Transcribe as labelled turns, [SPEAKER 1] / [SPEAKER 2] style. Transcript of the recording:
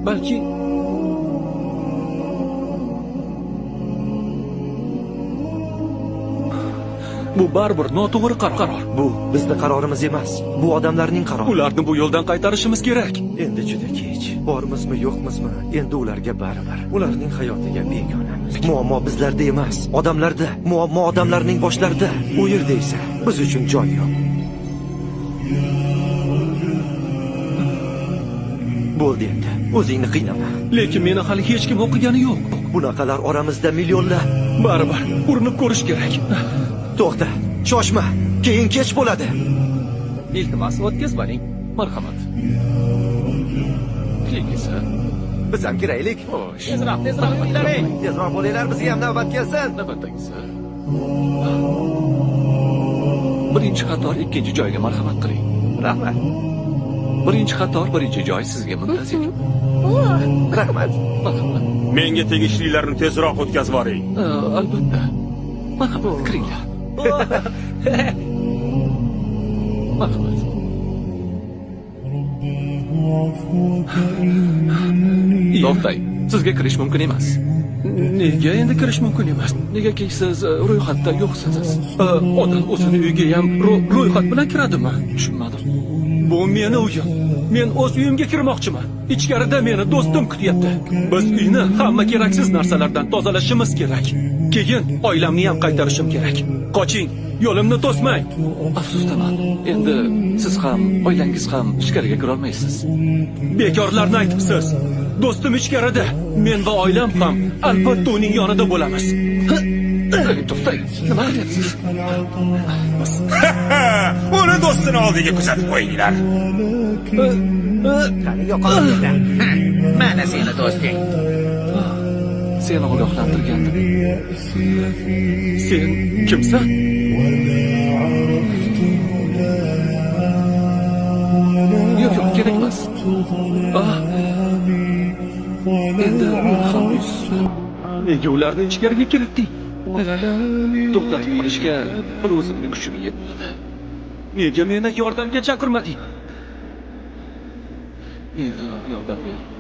[SPEAKER 1] balki bu baribir noto'g'ri qaror.
[SPEAKER 2] Bu bizni qarorimiz emas. Bu odamlarning qarori.
[SPEAKER 1] Ularni bu yo'ldan qaytarishimiz kerak.
[SPEAKER 2] Endi juda kech. Bormizmi, yo'qmizmi? Endi ularga baribir. Ularning hayotiga begonamiz. Muammo bizlarda emas, odamlarda. Muammo odamlarning boshlarida. U yerda esa biz uchun joy yo'q. Bo'ldi endi. O'zingni qiynama.
[SPEAKER 1] Lekin meni hali hech kim o'qigani yo'q.
[SPEAKER 2] Bunaqalar oramizda millionlar.
[SPEAKER 1] Baribir urinib ko'rish kerak.
[SPEAKER 2] To'xta, shoshma. Keyin kech bo'ladi.
[SPEAKER 1] Iltimos, o'tkazmang. Marhamat. Kelingsa.
[SPEAKER 2] Biz ham kiraylik.
[SPEAKER 1] Xo'sh.
[SPEAKER 3] Tezroq bo'laring.
[SPEAKER 2] Tezroq bo'linglar, bizga ham navbat kelsin.
[SPEAKER 1] Navbatdagisi. Birinchi qator ikkinchi joyga marhamat qiling.
[SPEAKER 3] Rahmat.
[SPEAKER 1] Birinchi qator birinchi joy sizga muntazir.
[SPEAKER 2] Rahmat.
[SPEAKER 1] Marhamat.
[SPEAKER 4] Menga tegishlilarni tezroq o'tkazib yuboring.
[SPEAKER 1] Albatta. Marhamat, kiringlar. Marhamat. To'xtang, sizga kirish mumkin emas. Nega endi kirish mumkin emas? Negaki siz ro'yxatda yo'qsiz. Odam o'zini uyiga ham ro'yxat bilan kiradimi? Tushunmadim. Bu meni uyim. Men o'z uyimga kirmoqchiman. Ichkarida meni do'stim kutyapti. Biz uyni hamma keraksiz narsalardan tozalashimiz kerak. Keyin oilamni ham qaytarishim kerak. Qoching, yo'limni to'smang. Afsusdaman. Endi siz ham, oilangiz ham ichkariga kira olmaysiz. Bekorlarni aytibsiz. Do'stim ichkarida. Men va oilam ham albatta uning yonida bo'lamiz. To'xtang, nima qilyapsiz?
[SPEAKER 4] Uni do'stini oldiga kuzatib qo'yinglar.
[SPEAKER 2] Qani yo'qolib
[SPEAKER 3] Mana seni do'sting.
[SPEAKER 1] Seni ogohlantirgandim. Sen kimsan? Yo'q, kerak emas. Endi men ham nega ularni ichkariga kiritding? To'xtatib qolishga bir o'zimning kuchim yetmadi. Nega meni yordamga chaqirmading? Yordam ber.